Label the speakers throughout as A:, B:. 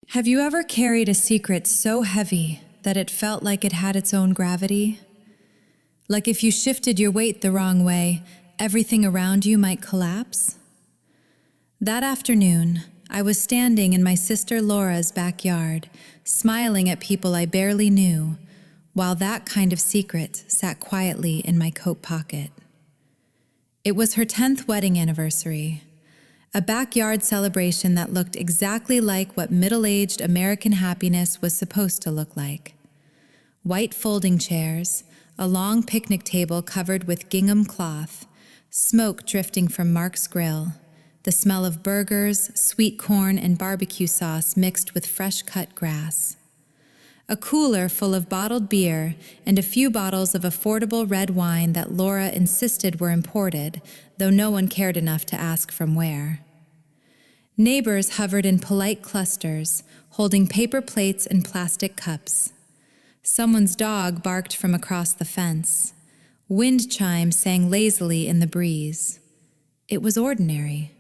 A: Have you ever carried a secret so heavy that it felt like it had its own gravity? Like if you shifted your weight the wrong way, everything around you might collapse? That afternoon, I was standing in my sister Laura's backyard, smiling at people I barely knew, while that kind of secret sat quietly in my coat pocket. It was her 10th wedding anniversary, a backyard celebration that looked exactly like what middle-aged American happiness was supposed to look like. White folding chairs, a long picnic table covered with gingham cloth, smoke drifting from Mark's grill, the smell of burgers, sweet corn, and barbecue sauce mixed with fresh-cut grass. A cooler full of bottled beer and a few bottles of affordable red wine that Laura insisted were imported, though no one cared enough to ask from where. Neighbors hovered in polite clusters, holding paper plates and plastic cups. Someone's dog barked from across the fence. Wind chimes sang lazily in the breeze. It was ordinary,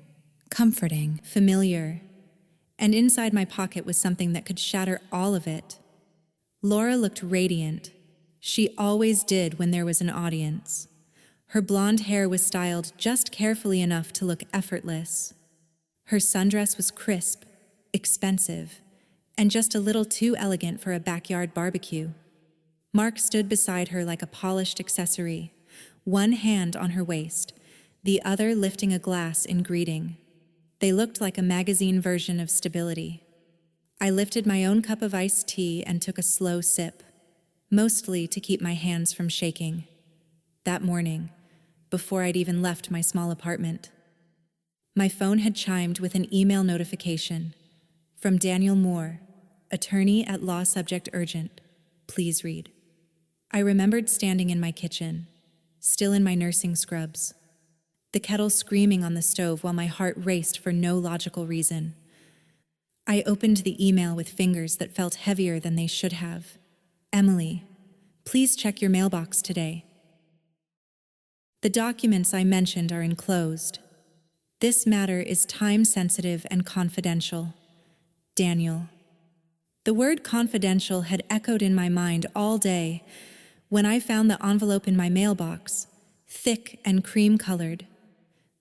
A: comforting, familiar, and inside my pocket was something that could shatter all of it. Laura looked radiant. She always did when there was an audience. Her blonde hair was styled just carefully enough to look effortless. Her sundress was crisp, expensive, and just a little too elegant for a backyard barbecue. Mark stood beside her like a polished accessory, one hand on her waist, the other lifting a glass in greeting. They looked like a magazine version of stability. I lifted my own cup of iced tea and took a slow sip, mostly to keep my hands from shaking. That morning, before I'd even left my small apartment, my phone had chimed with an email notification from Daniel Moore, attorney at Law Subject Urgent. Please read. I remembered standing in my kitchen, still in my nursing scrubs, the kettle screaming on the stove while my heart raced for no logical reason. I opened the email with fingers that felt heavier than they should have. Emily, please check your mailbox today. The documents I mentioned are enclosed. This matter is time-sensitive and confidential. Daniel. The word confidential had echoed in my mind all day when I found the envelope in my mailbox, thick and cream-colored,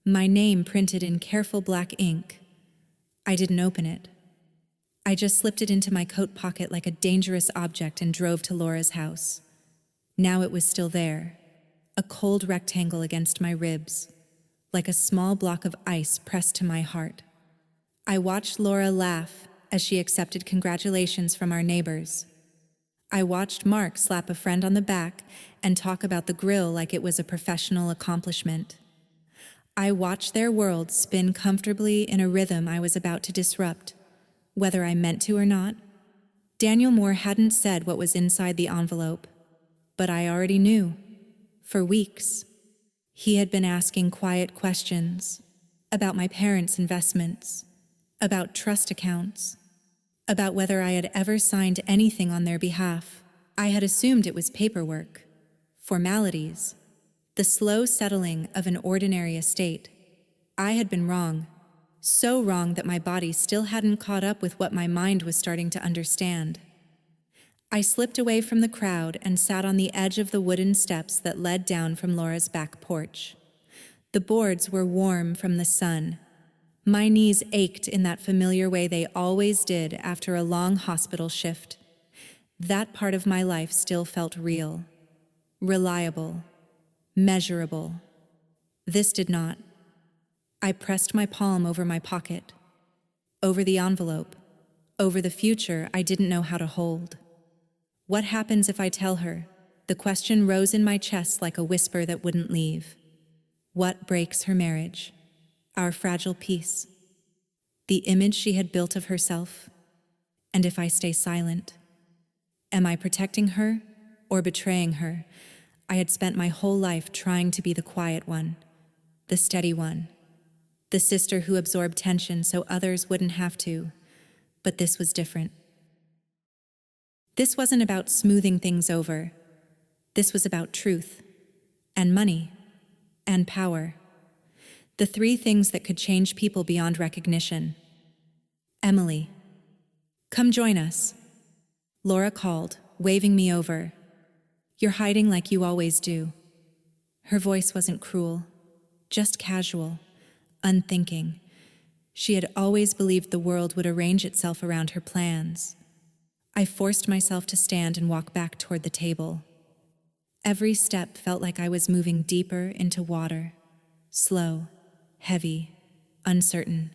A: my name printed in careful black ink. I didn't open it. I just slipped it into my coat pocket like a dangerous object and drove to Laura's house. Now it was still there, a cold rectangle against my ribs, like a small block of ice pressed to my heart. I watched Laura laugh as she accepted congratulations from our neighbors. I watched Mark slap a friend on the back and talk about the grill like it was a professional accomplishment. I watched their world spin comfortably in a rhythm I was about to disrupt, whether I meant to or not. Daniel Moore hadn't said what was inside the envelope, but I already knew. For weeks, he had been asking quiet questions about my parents' investments, about trust accounts, about whether I had ever signed anything on their behalf. I had assumed it was paperwork, formalities, the slow settling of an ordinary estate. I had been wrong, so wrong that my body still hadn't caught up with what my mind was starting to understand. I slipped away from the crowd and sat on the edge of the wooden steps that led down from Laura's back porch. The boards were warm from the sun. My knees ached in that familiar way they always did after a long hospital shift. That part of my life still felt real, reliable, measurable. This did not. I pressed my palm over my pocket, over the envelope, over the future I didn't know how to hold. What happens if I tell her? The question rose in my chest like a whisper that wouldn't leave. What breaks her marriage? Our fragile peace? The image she had built of herself? And if I stay silent? Am I protecting her or betraying her? I had spent my whole life trying to be the quiet one, the steady one, the sister who absorbed tension so others wouldn't have to. But this was different. This wasn't about smoothing things over. This was about truth, and money, and power. The three things that could change people beyond recognition. Emily. "Come join us," Laura called, waving me over. "You're hiding like you always do." Her voice wasn't cruel, just casual, unthinking. She had always believed the world would arrange itself around her plans. I forced myself to stand and walk back toward the table. Every step felt like I was moving deeper into water, slow, heavy, uncertain.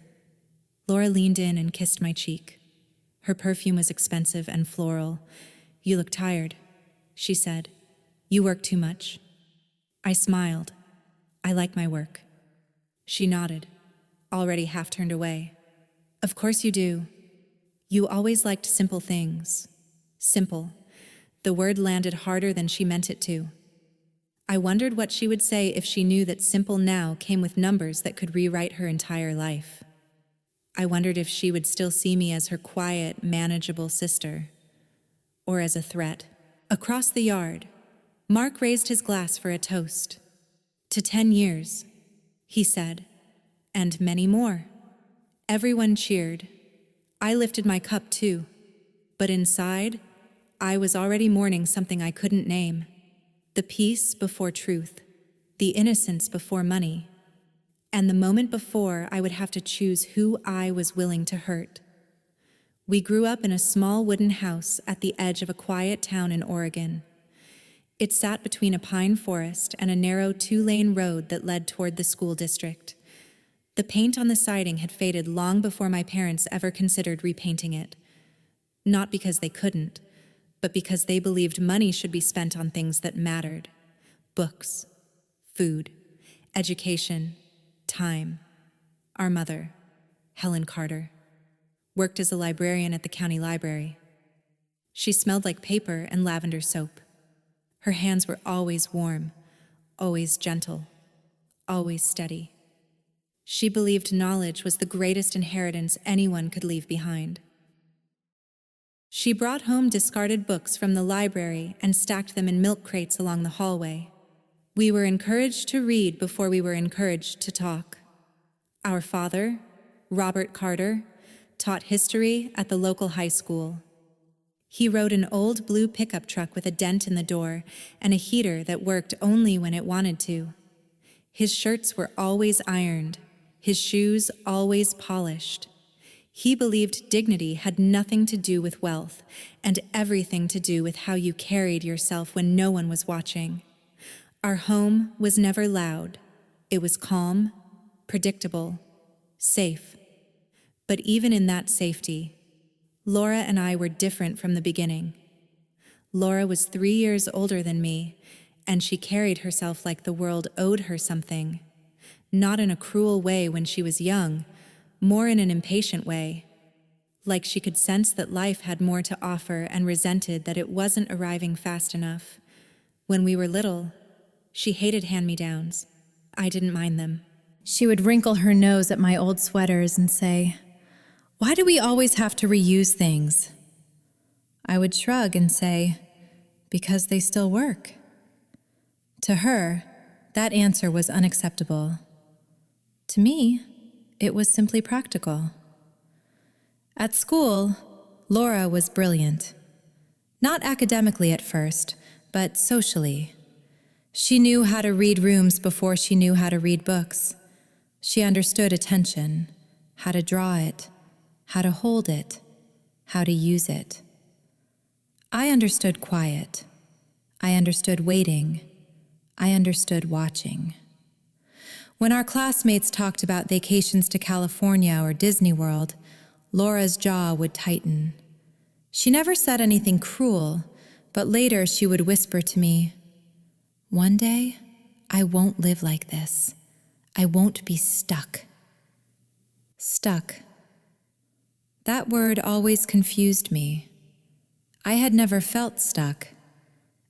A: Laura leaned in and kissed my cheek. Her perfume was expensive and floral. "You look tired," she said. "You work too much." I smiled. "I like my work." She nodded, already half turned away. "Of course you do. You always liked simple things." Simple. The word landed harder than she meant it to. I wondered what she would say if she knew that simple now came with numbers that could rewrite her entire life. I wondered if she would still see me as her quiet, manageable sister, or as a threat. Across the yard, Mark raised his glass for a toast. "To 10 years, he said, "and many more." Everyone cheered. I lifted my cup too, but inside, I was already mourning something I couldn't name. The peace before truth, the innocence before money, and the moment before I would have to choose who I was willing to hurt. We grew up in a small wooden house at the edge of a quiet town in Oregon. It sat between a pine forest and a narrow 2-lane road that led toward the school district. The paint on the siding had faded long before my parents ever considered repainting it. Not because they couldn't, but because they believed money should be spent on things that mattered. Books, food, education, time. Our mother, Helen Carter, worked as a librarian at the county library. She smelled like paper and lavender soap. Her hands were always warm, always gentle, always steady. She believed knowledge was the greatest inheritance anyone could leave behind. She brought home discarded books from the library and stacked them in milk crates along the hallway. We were encouraged to read before we were encouraged to talk. Our father, Robert Carter, taught history at the local high school. He rode an old blue pickup truck with a dent in the door and a heater that worked only when it wanted to. His shirts were always ironed, his shoes always polished. He believed dignity had nothing to do with wealth and everything to do with how you carried yourself when no one was watching. Our home was never loud. It was calm, predictable, safe. But even in that safety, Laura and I were different from the beginning. Laura was 3 years older than me, and she carried herself like the world owed her something. Not in a cruel way when she was young, more in an impatient way. Like she could sense that life had more to offer and resented that it wasn't arriving fast enough. When we were little, she hated hand-me-downs. I didn't mind them. She would wrinkle her nose at my old sweaters and say, "Why do we always have to reuse things?" I would shrug and say, "Because they still work." To her, that answer was unacceptable. To me, it was simply practical. At school, Laura was brilliant. Not academically at first, but socially. She knew how to read rooms before she knew how to read books. She understood attention, how to draw it, how to hold it, how to use it. I understood quiet. I understood waiting. I understood watching. When our classmates talked about vacations to California or Disney World, Laura's jaw would tighten. She never said anything cruel, but later she would whisper to me, "One day, I won't live like this. I won't be stuck." Stuck. That word always confused me. I had never felt stuck.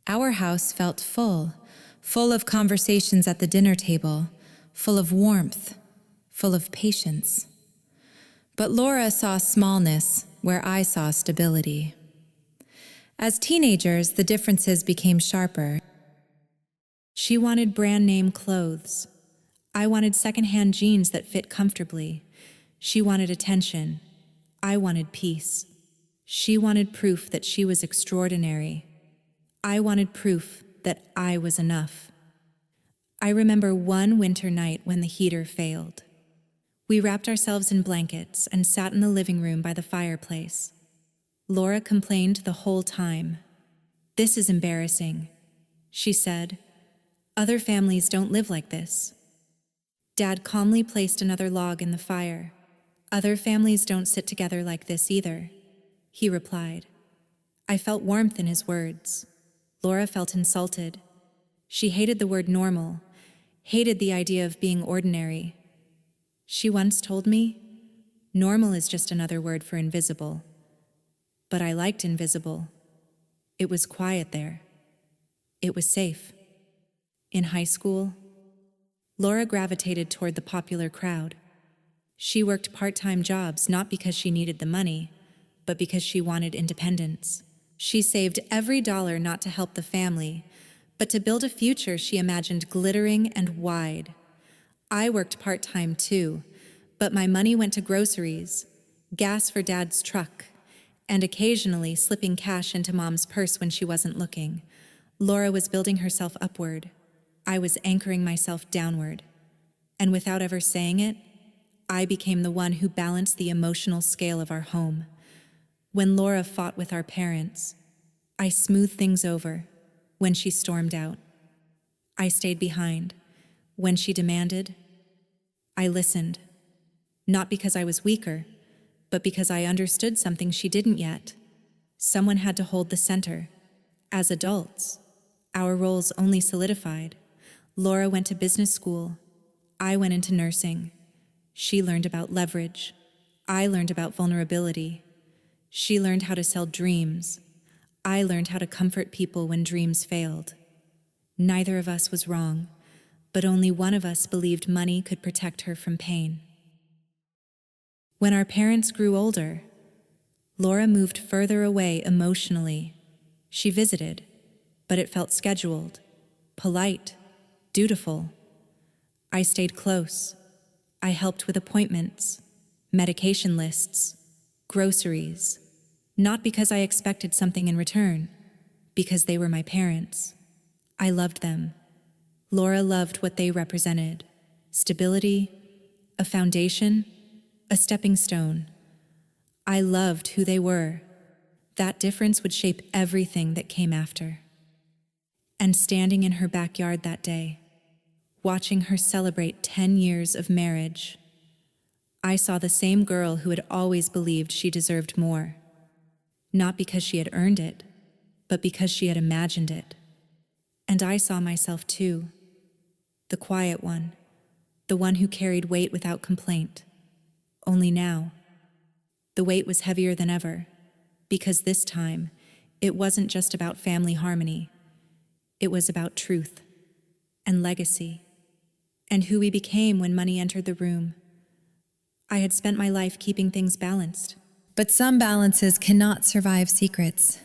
A: Our house felt full, full of conversations at the dinner table, full of warmth, full of patience. But Laura saw smallness where I saw stability. As teenagers, the differences became sharper. She wanted brand-name clothes. I wanted secondhand jeans that fit comfortably. She wanted attention. I wanted peace. She wanted proof that she was extraordinary. I wanted proof that I was enough. I remember one winter night when the heater failed. We wrapped ourselves in blankets and sat in the living room by the fireplace. Laura complained the whole time. "This is embarrassing," she said. "Other families don't live like this." Dad calmly placed another log in the fire. "Other families don't sit together like this either," he replied. I felt warmth in his words. Laura felt insulted. She hated the word normal, hated the idea of being ordinary. She once told me, "Normal is just another word for invisible." But I liked invisible. It was quiet there. It was safe. In high school, Laura gravitated toward the popular crowd. She worked part-time jobs not because she needed the money, but because she wanted independence. She saved every dollar not to help the family, but to build a future she imagined glittering and wide. I worked part-time too, but my money went to groceries, gas for Dad's truck, and occasionally slipping cash into Mom's purse when she wasn't looking. Laura was building herself upward. I was anchoring myself downward. And without ever saying it, I became the one who balanced the emotional scale of our home. When Laura fought with our parents, I smoothed things over. When she stormed out, I stayed behind. When she demanded, I listened. Not because I was weaker, but because I understood something she didn't yet. Someone had to hold the center. As adults, our roles only solidified. Laura went to business school. I went into nursing. She learned about leverage. I learned about vulnerability. She learned how to sell dreams. I learned how to comfort people when dreams failed. Neither of us was wrong, but only one of us believed money could protect her from pain. When our parents grew older, Laura moved further away emotionally. She visited, but it felt scheduled, polite, dutiful. I stayed close. I helped with appointments, medication lists, groceries. Not because I expected something in return, because they were my parents. I loved them. Laura loved what they represented: stability, a foundation, a stepping stone. I loved who they were. That difference would shape everything that came after. And standing in her backyard that day, watching her celebrate 10 years of marriage, I saw the same girl who had always believed she deserved more. Not because she had earned it, but because she had imagined it. And I saw myself too, the quiet one, the one who carried weight without complaint. Only now, the weight was heavier than ever, because this time, it wasn't just about family harmony. It was about truth and legacy and who we became when money entered the room. I had spent my life keeping things balanced. But some balances cannot survive secrets,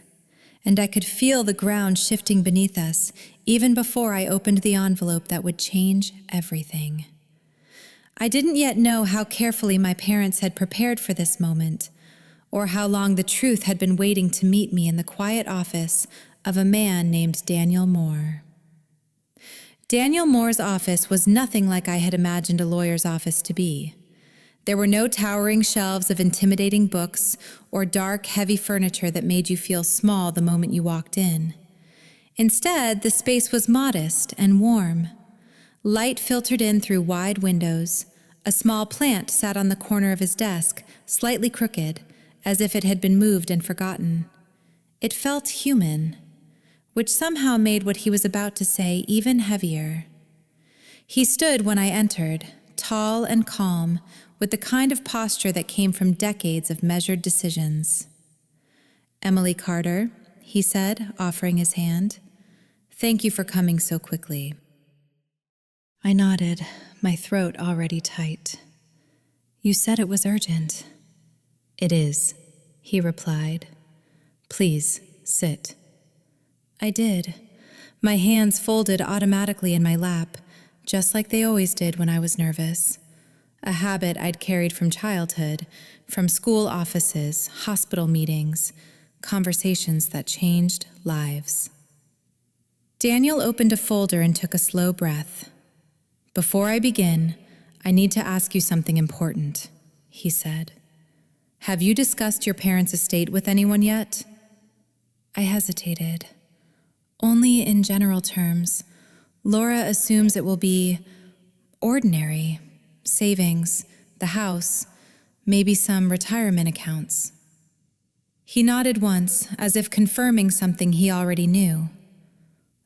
A: and I could feel the ground shifting beneath us even before I opened the envelope that would change everything. I didn't yet know how carefully my parents had prepared for this moment, or how long the truth had been waiting to meet me in the quiet office of a man named Daniel Moore. Daniel Moore's office was nothing like I had imagined a lawyer's office to be. There were no towering shelves of intimidating books or dark, heavy furniture that made you feel small the moment you walked in. Instead, the space was modest and warm. Light filtered in through wide windows. A small plant sat on the corner of his desk, slightly crooked, as if it had been moved and forgotten. It felt human, which somehow made what he was about to say even heavier. He stood when I entered, tall and calm, with the kind of posture that came from decades of measured decisions. "Emily Carter," he said, offering his hand. "Thank you for coming so quickly." I nodded, my throat already tight. "You said it was urgent." "It is," he replied. "Please, sit." I did, my hands folded automatically in my lap, just like they always did when I was nervous. a habit I'd carried from childhood, from school offices, hospital meetings, conversations that changed lives. Daniel opened a folder and took a slow breath. "Before I begin, I need to ask you something important," he said. "Have you discussed your parents' estate with anyone yet?" I hesitated. "Only in general terms. Laura assumes it will be ordinary. Savings, the house, maybe some retirement accounts." He nodded once, as if confirming something he already knew.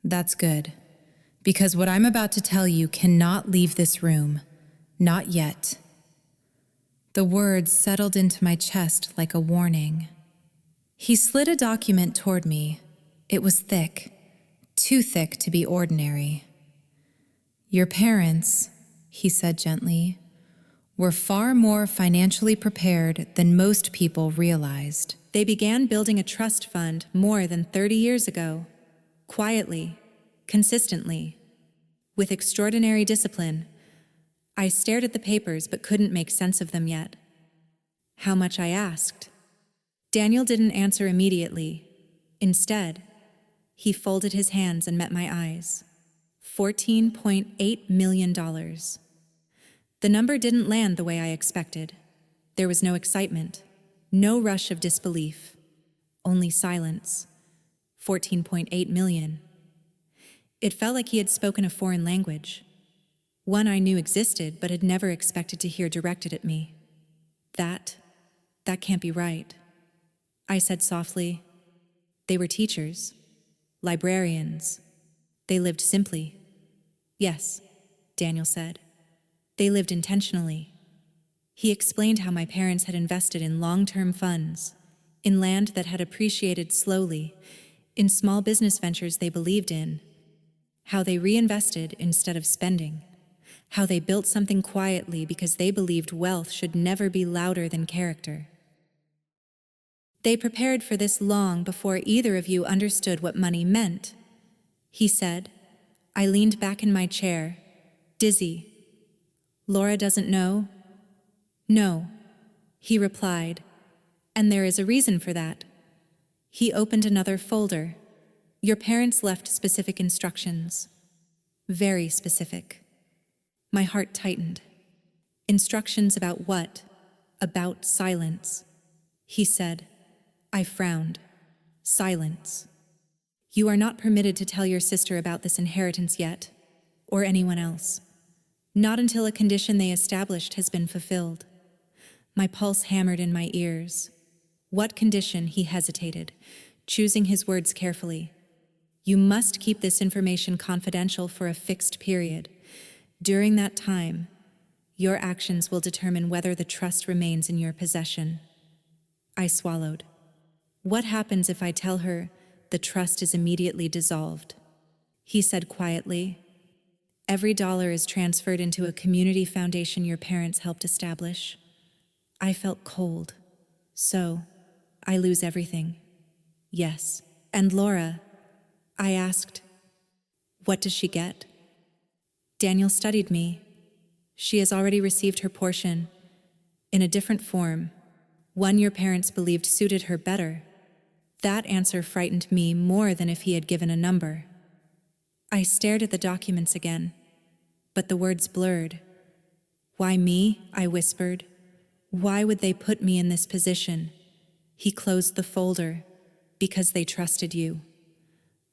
A: "That's good, because what I'm about to tell you cannot leave this room. Not yet." The words settled into my chest like a warning. He slid a document toward me. It was thick, too thick to be ordinary. "Your parents," he said gently, "were far more financially prepared than most people realized. They began building a trust fund more than 30 years ago, quietly, consistently, with extraordinary discipline." I stared at the papers but couldn't make sense of them yet. "How much?" I asked. Daniel didn't answer immediately. Instead, he folded his hands and met my eyes. $14.8 million. The number didn't land the way I expected. There was no excitement, no rush of disbelief, only silence. 14.8 million. It felt like he had spoken a foreign language, one I knew existed but had never expected to hear directed at me. That can't be right," I said softly. "They were teachers, librarians. They lived simply." "Yes," Daniel said. "They lived intentionally." He explained how my parents had invested in long-term funds, in land that had appreciated slowly, in small business ventures they believed in, how they reinvested instead of spending, how they built something quietly because they believed wealth should never be louder than character. "They prepared for this long before either of you understood what money meant," he said. I leaned back in my chair, dizzy. "Laura doesn't know?" "No," he replied, "and there is a reason for that." He opened another folder. "Your parents left specific instructions. Very specific." My heart tightened. "Instructions about what?" "About silence," he said. I frowned. "Silence. You are not permitted to tell your sister about this inheritance yet, or anyone else. Not until a condition they established has been fulfilled." My pulse hammered in my ears. "What condition?" He hesitated, choosing his words carefully. "You must keep this information confidential for a fixed period. During that time, your actions will determine whether the trust remains in your possession." I swallowed. "What happens if I tell her the trust is immediately dissolved?" He said quietly. "Every dollar is transferred into a community foundation your parents helped establish." I felt cold. "So, I lose everything?" "Yes." "And Laura?" I asked. "What does she get?" Daniel studied me. "She has already received her portion, in a different form, one your parents believed suited her better." That answer frightened me more than if he had given a number. I stared at the documents again, but the words blurred. "Why me?" I whispered. "Why would they put me in this position?" He closed the folder. "Because they trusted you."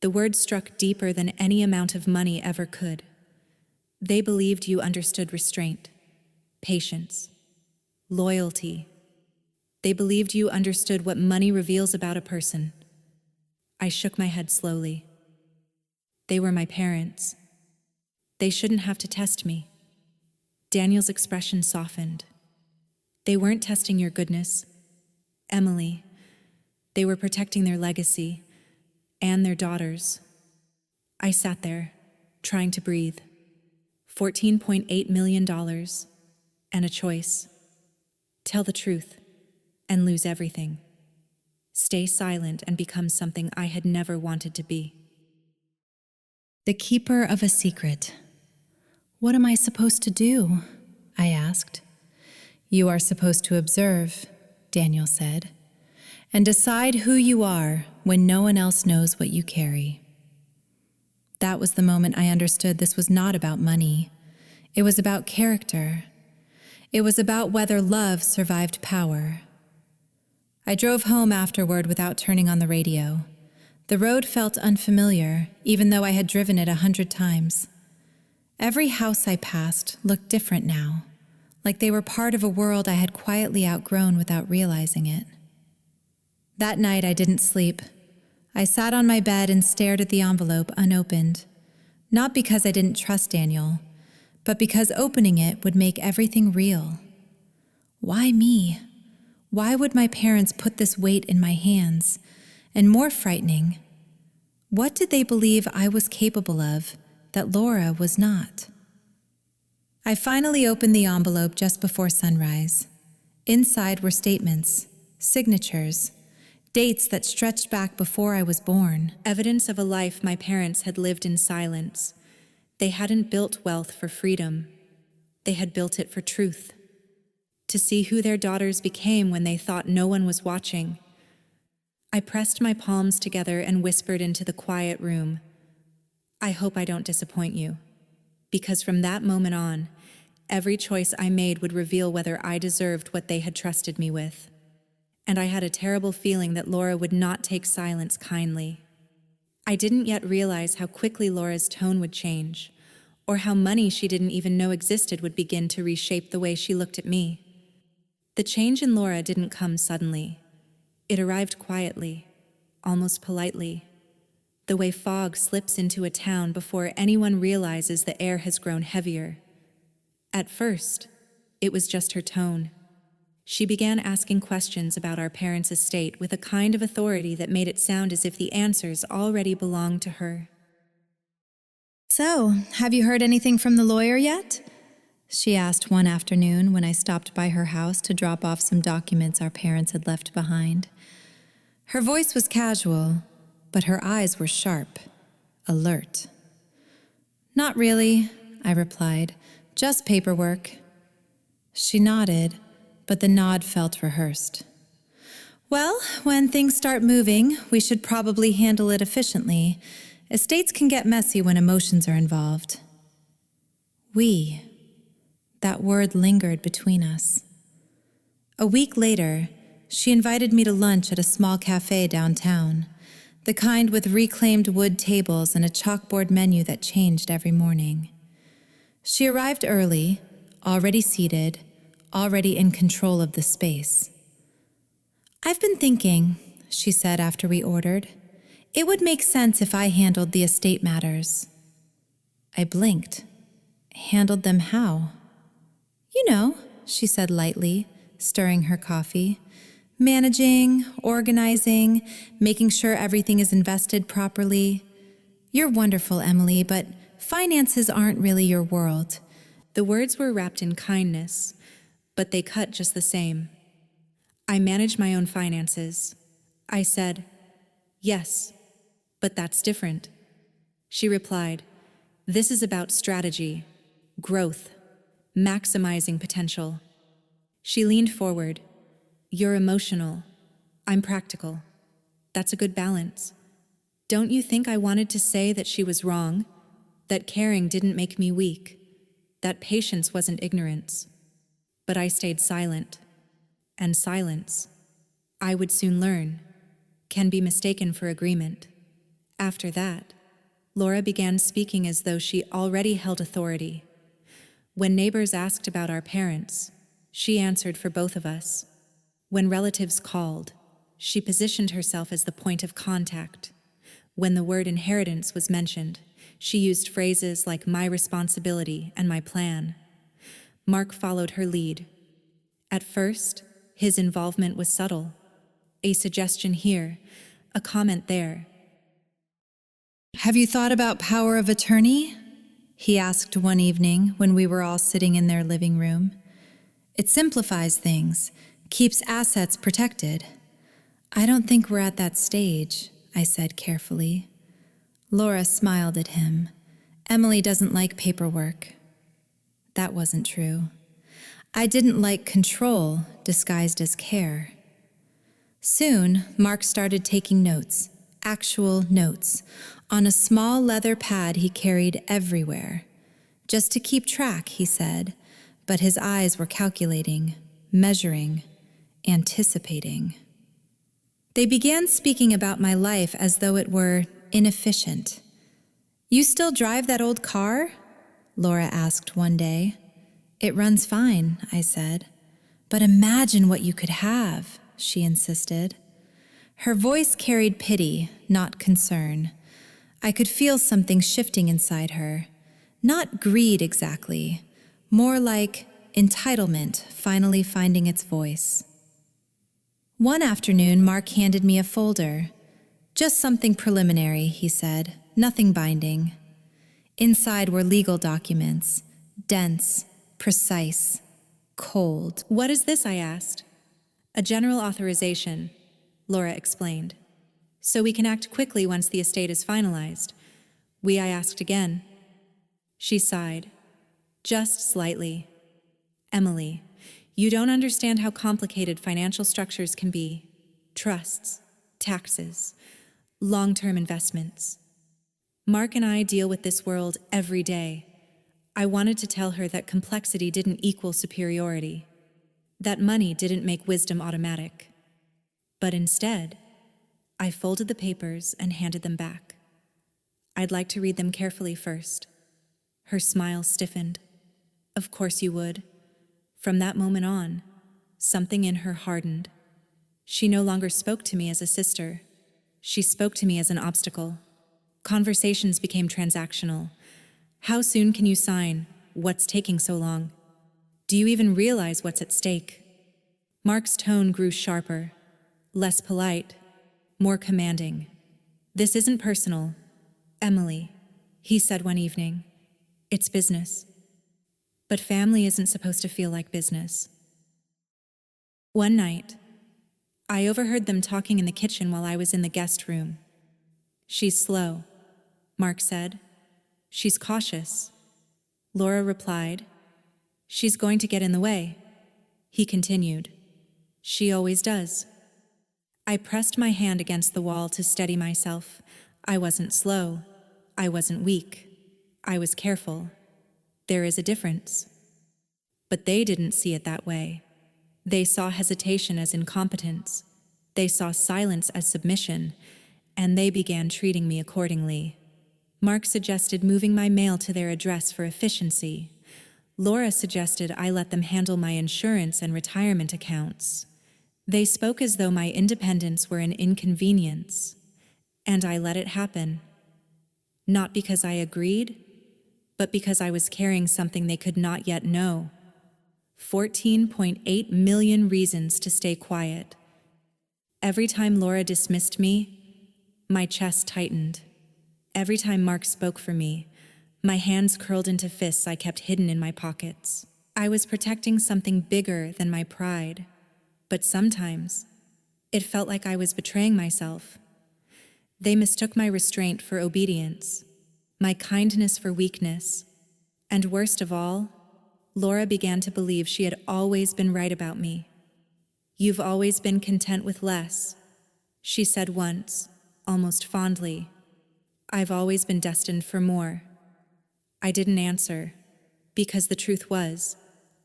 A: The word struck deeper than any amount of money ever could. They believed you understood restraint, patience, loyalty. They believed you understood what money reveals about a person. I shook my head slowly. They were my parents. They shouldn't have to test me. Daniel's expression softened. "They weren't testing your goodness, Emily. They were protecting their legacy and their daughters." I sat there, trying to breathe. $14.8 million and a choice. Tell the truth and lose everything. Stay silent and become something I had never wanted to be. The keeper of a secret. "What am I supposed to do?" I asked. You are supposed to observe, Daniel said, and decide who you are when no one else knows what you carry. That was the moment I understood this was not about money. It was about character. It was about whether love survived power. I drove home afterward without turning on the radio. The road felt unfamiliar, even though I had driven it 100 times. Every house I passed looked different now, like they were part of a world I had quietly outgrown without realizing it. That night I didn't sleep. I sat on my bed and stared at the envelope unopened, not because I didn't trust Daniel, but because opening it would make everything real. Why me? Why would my parents put this weight in my hands? And more frightening, what did they believe I was capable of that Laura was not? I finally opened the envelope just before sunrise. Inside were statements, signatures, dates that stretched back before I was born. Evidence of a life my parents had lived in silence. They hadn't built wealth for freedom. They had built it for truth. To see who their daughters became when they thought no one was watching. I pressed my palms together and whispered into the quiet room, I hope I don't disappoint you. Because from that moment on, every choice I made would reveal whether I deserved what they had trusted me with. And I had a terrible feeling that Laura would not take silence kindly. I didn't yet realize how quickly Laura's tone would change, or how money she didn't even know existed would begin to reshape the way she looked at me. The change in Laura didn't come suddenly. It arrived quietly, almost politely, the way fog slips into a town before anyone realizes the air has grown heavier. At first, it was just her tone. She began asking questions about our parents' estate with a kind of authority that made it sound as if the answers already belonged to her. "So, have you heard anything from the lawyer yet?" she asked one afternoon when I stopped by her house to drop off some documents our parents had left behind. Her voice was casual, but her eyes were sharp, alert. "Not really," I replied. "Just paperwork." She nodded, but the nod felt rehearsed. "Well, when things start moving, we should probably handle it efficiently. Estates can get messy when emotions are involved." We. That word lingered between us. A week later, she invited me to lunch at a small cafe downtown, the kind with reclaimed wood tables and a chalkboard menu that changed every morning. She arrived early, already seated, already in control of the space. "I've been thinking," she said after we ordered, "it would make sense if I handled the estate matters." I blinked. Handled them how? "You know," she said lightly, stirring her coffee. "Managing, organizing, making sure everything is invested properly. You're wonderful, Emily, but finances aren't really your world." The words were wrapped in kindness, but they cut just the same. "I manage my own finances." I said, "Yes, but that's different." She replied, "This is about strategy, growth, maximizing potential." She leaned forward. "You're emotional. I'm practical. That's a good balance." Don't you think I wanted to say that she was wrong? That caring didn't make me weak? That patience wasn't ignorance? But I stayed silent. And silence, I would soon learn, can be mistaken for agreement. After that, Laura began speaking as though she already held authority. When neighbors asked about our parents, she answered for both of us. When relatives called, she positioned herself as the point of contact. When the word inheritance was mentioned, she used phrases like "my responsibility" and "my plan." Mark followed her lead. At first, his involvement was subtle. A suggestion here, a comment there. "Have you thought about power of attorney?" he asked one evening when we were all sitting in their living room. "It simplifies things, keeps assets protected." "I don't think we're at that stage," I said carefully. Laura smiled at him. "Emily doesn't like paperwork." That wasn't true. I didn't like control disguised as care. Soon, Mark started taking notes, actual notes, on a small leather pad he carried everywhere. Just to keep track, he said, but his eyes were calculating, measuring, anticipating. They began speaking about my life as though it were inefficient. "You still drive that old car?" Laura asked one day. "It runs fine," I said. "But imagine what you could have," she insisted. Her voice carried pity, not concern. I could feel something shifting inside her. Not greed exactly, more like entitlement finally finding its voice. One afternoon, Mark handed me a folder. "Just something preliminary," he said, "nothing binding." Inside were legal documents, dense, precise, cold. "What is this?" I asked. "A general authorization," Laura explained. "So we can act quickly once the estate is finalized." I asked again. She sighed, just slightly. "Emily, you don't understand how complicated financial structures can be. Trusts, taxes, long-term investments. Mark and I deal with this world every day." I wanted to tell her that complexity didn't equal superiority, that money didn't make wisdom automatic. But instead, I folded the papers and handed them back. "I'd like to read them carefully first." Her smile stiffened. "Of course you would." From that moment on, something in her hardened. She no longer spoke to me as a sister. She spoke to me as an obstacle. Conversations became transactional. "How soon can you sign? What's taking so long? Do you even realize what's at stake?" Mark's tone grew sharper, less polite, more commanding. "This isn't personal, Emily," he said one evening. "It's business. But family isn't supposed to feel like business." One night, I overheard them talking in the kitchen while I was in the guest room. "She's slow," Mark said. "She's cautious." Laura replied. "She's going to get in the way." He continued. "She always does." I pressed my hand against the wall to steady myself. I wasn't slow. I wasn't weak. I was careful. There is a difference. But they didn't see it that way. They saw hesitation as incompetence. They saw silence as submission, and they began treating me accordingly. Mark suggested moving my mail to their address for efficiency. Laura suggested I let them handle my insurance and retirement accounts. They spoke as though my independence were an inconvenience, and I let it happen. Not because I agreed, but because I was carrying something they could not yet know. 14.8 million reasons to stay quiet. Every time Laura dismissed me, my chest tightened. Every time Mark spoke for me, my hands curled into fists I kept hidden in my pockets. I was protecting something bigger than my pride, but sometimes it felt like I was betraying myself. They mistook my restraint for obedience, my kindness for weakness, and worst of all, Laura began to believe she had always been right about me. "You've always been content with less," she said once, almost fondly. "I've always been destined for more." I didn't answer, because the truth was,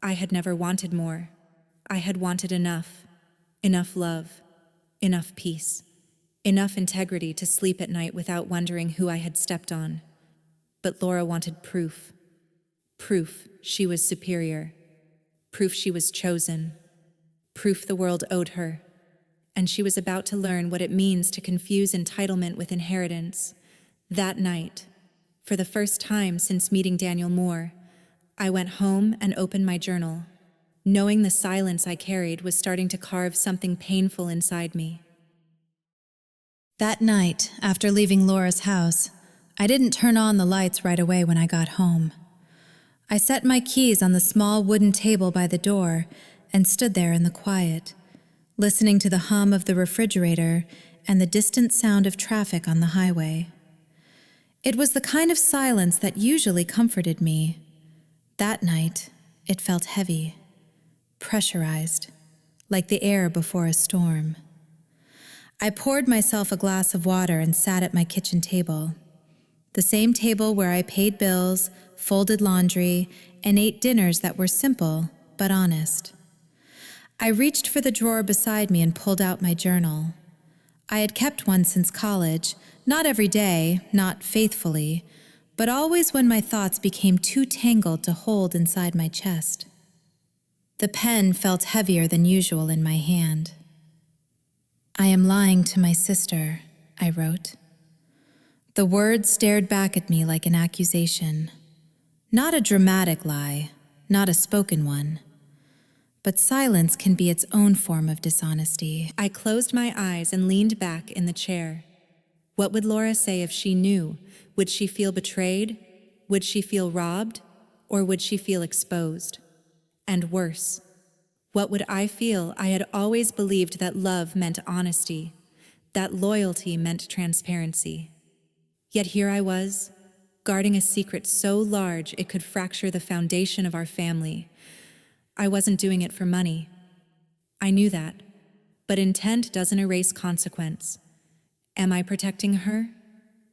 A: I had never wanted more. I had wanted enough. Enough love. Enough peace. Enough integrity to sleep at night without wondering who I had stepped on. But Laura wanted proof. Proof she was superior. Proof she was chosen. Proof the world owed her. And she was about to learn what it means to confuse entitlement with inheritance. That night, for the first time since meeting Daniel Moore, I went home and opened my journal, knowing the silence I carried was starting to carve something painful inside me. That night, after leaving Laura's house, I didn't turn on the lights right away when I got home. I set my keys on the small wooden table by the door and stood there in the quiet, listening to the hum of the refrigerator and the distant sound of traffic on the highway. It was the kind of silence that usually comforted me. That night, it felt heavy. pressurized, like the air before a storm. I poured myself a glass of water and sat at my kitchen table, the same table where I paid bills, folded laundry, and ate dinners that were simple but honest. I reached for the drawer beside me and pulled out my journal. I had kept one since college, not every day, not faithfully, but always when my thoughts became too tangled to hold inside my chest. The pen felt heavier than usual in my hand. "I am lying to my sister," I wrote. The words stared back at me like an accusation. Not a dramatic lie, not a spoken one. But silence can be its own form of dishonesty. I closed my eyes and leaned back in the chair. What would Laura say if she knew? Would she feel betrayed? Would she feel robbed? Or would she feel exposed? And worse, what would I feel? I had always believed that love meant honesty, that loyalty meant transparency. Yet here I was, guarding a secret so large it could fracture the foundation of our family. I wasn't doing it for money. I knew that. But intent doesn't erase consequence. Am I protecting her?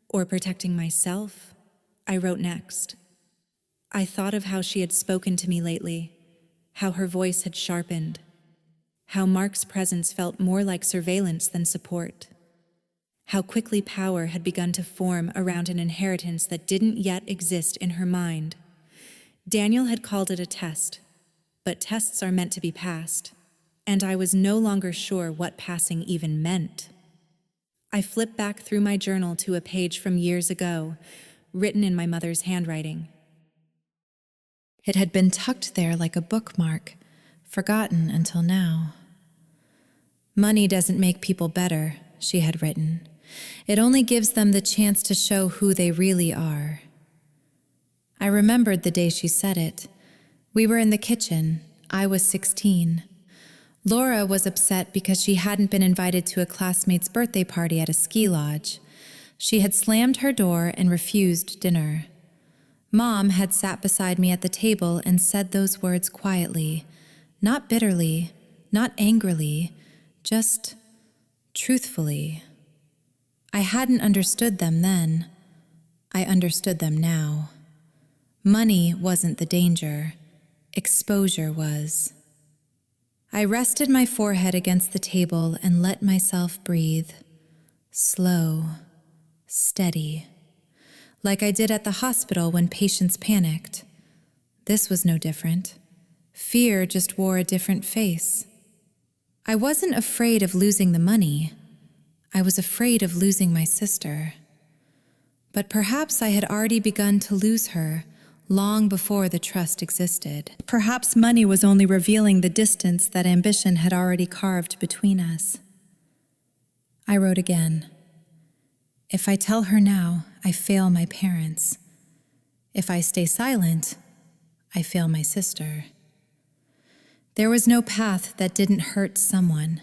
A: Or protecting myself? I wrote next. I thought of how she had spoken to me lately, how her voice had sharpened, how Mark's presence felt more like surveillance than support, how quickly power had begun to form around an inheritance that didn't yet exist in her mind. Daniel had called it a test, but tests are meant to be passed, and I was no longer sure what passing even meant. I flipped back through my journal to a page from years ago, written in my mother's handwriting. It had been tucked there like a bookmark, forgotten until now. "Money doesn't make people better," she had written. "It only gives them the chance to show who they really are." I remembered the day she said it. We were in the kitchen. I was 16. Laura was upset because she hadn't been invited to a classmate's birthday party at a ski lodge. She had slammed her door and refused dinner. Mom had sat beside me at the table and said those words quietly, not bitterly, not angrily, just truthfully. I hadn't understood them then. I understood them now. Money wasn't the danger. Exposure was. I rested my forehead against the table and let myself breathe. Slow, steady, like I did at the hospital when patients panicked. This was no different. Fear just wore a different face. I wasn't afraid of losing the money. I was afraid of losing my sister. But perhaps I had already begun to lose her long before the trust existed. Perhaps money was only revealing the distance that ambition had already carved between us. I wrote again. If I tell her now, I fail my parents. If I stay silent, I fail my sister. There was no path that didn't hurt someone.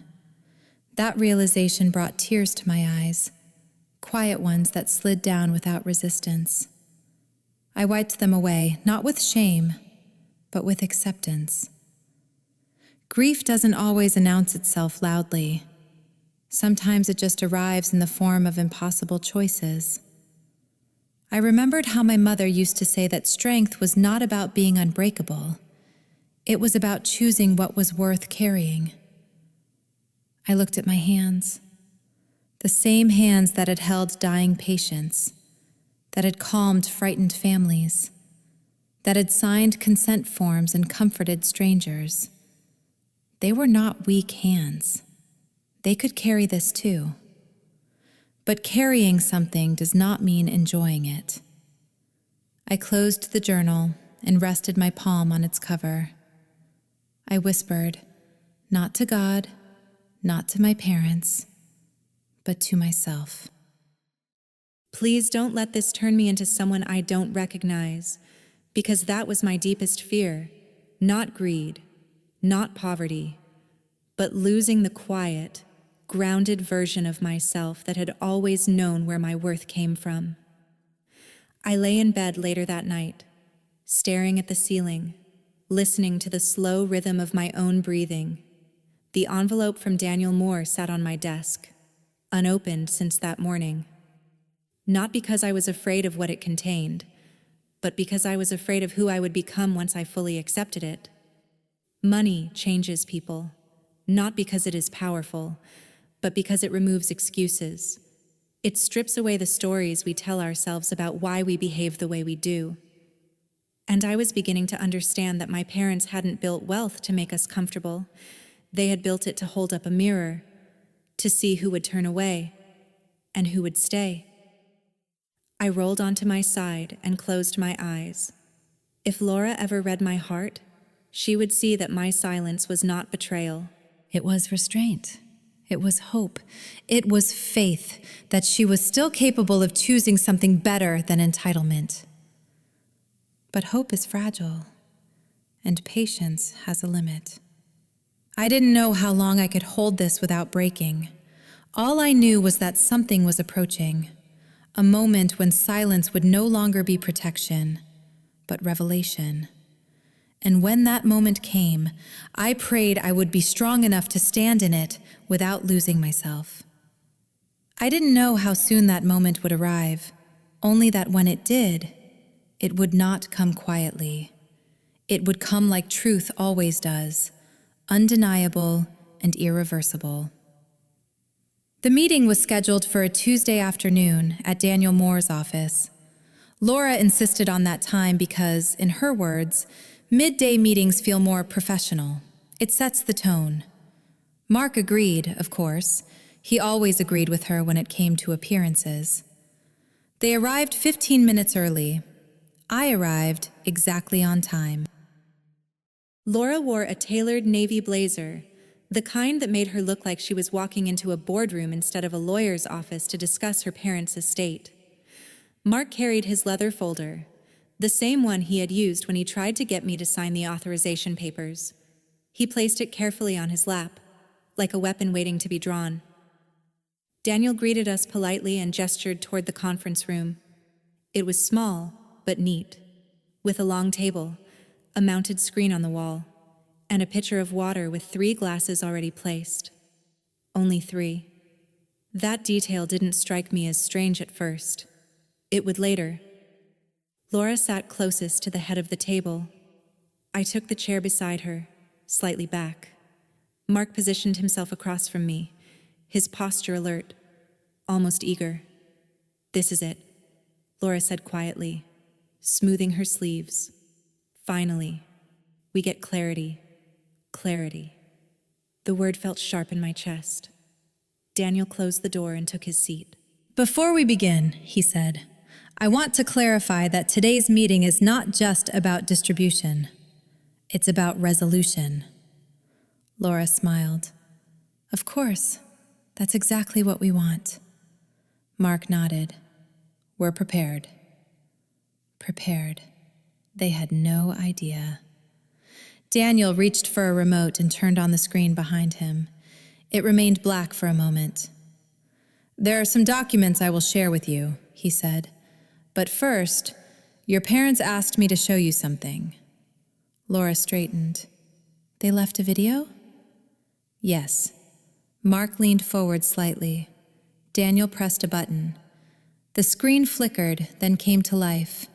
A: That realization brought tears to my eyes, quiet ones that slid down without resistance. I wiped them away, not with shame, but with acceptance. Grief doesn't always announce itself loudly. Sometimes it just arrives in the form of impossible choices. I remembered how my mother used to say that strength was not about being unbreakable. It was about choosing what was worth carrying. I looked at my hands, the same hands that had held dying patients, that had calmed frightened families, that had signed consent forms and comforted strangers. They were not weak hands. They could carry this too. But carrying something does not mean enjoying it. I closed the journal and rested my palm on its cover. I whispered, not to God, not to my parents, but to myself. Please don't let this turn me into someone I don't recognize, because that was my deepest fear, not greed, not poverty, but losing the quiet, grounded version of myself that had always known where my worth came from. I lay in bed later that night, staring at the ceiling,
B: listening to the slow rhythm of my own breathing. The envelope from Daniel Moore sat on my desk, unopened since that morning. Not because I was afraid of what it contained, but because I was afraid of who I would become once I fully accepted it. Money changes people, not because it is powerful, but because it removes excuses. It strips away the stories we tell ourselves about why we behave the way we do. And I was beginning to understand that my parents hadn't built wealth to make us comfortable. They had built it to hold up a mirror, to see who would turn away and who would stay. I rolled onto my side and closed my eyes. If Laura ever read my heart, she would see that my silence was not betrayal.
A: It was restraint. It was hope. It was faith that she was still capable of choosing something better than entitlement. But hope is fragile, and patience has a limit. I didn't know how long I could hold this without breaking. All I knew was that something was approaching, a moment when silence would no longer be protection, but revelation. And when that moment came, I prayed I would be strong enough to stand in it without losing myself. I didn't know how soon that moment would arrive, only that when it did, it would not come quietly. It would come like truth always does, undeniable and irreversible. The meeting was scheduled for a Tuesday afternoon at Daniel Moore's office. Laura insisted on that time because, in her words, midday meetings feel more professional. It sets the tone. Mark agreed, of course. He always agreed with her when it came to appearances. They arrived 15 minutes early. I arrived exactly on time.
B: Laura wore a tailored navy blazer, the kind that made her look like she was walking into a boardroom instead of a lawyer's office to discuss her parents' estate. Mark carried his leather folder, the same one he had used when he tried to get me to sign the authorization papers. He placed it carefully on his lap, like a weapon waiting to be drawn. Daniel greeted us politely and gestured toward the conference room. It was small, but neat, with a long table, a mounted screen on the wall, and a pitcher of water with 3 glasses already placed. Only 3. That detail didn't strike me as strange at first. It would later. Laura sat closest to the head of the table. I took the chair beside her, slightly back. Mark positioned himself across from me, his posture alert, almost eager. "This is it," Laura said quietly, smoothing her sleeves. "Finally, we get clarity. Clarity." The word felt sharp in my chest. Daniel closed the door and took his seat.
A: "Before we begin," he said, "I want to clarify that today's meeting is not just about distribution. It's about resolution." Laura smiled. "Of course, that's exactly what we want." Mark nodded. "We're prepared." Prepared. They had no idea. Daniel reached for a remote and turned on the screen behind him. It remained black for a moment. "There are some documents I will share with you," he said. "But first, your parents asked me to show you something." Laura straightened. "They left a video?" "Yes." Mark leaned forward slightly. Daniel pressed a button. The screen flickered, then came to life.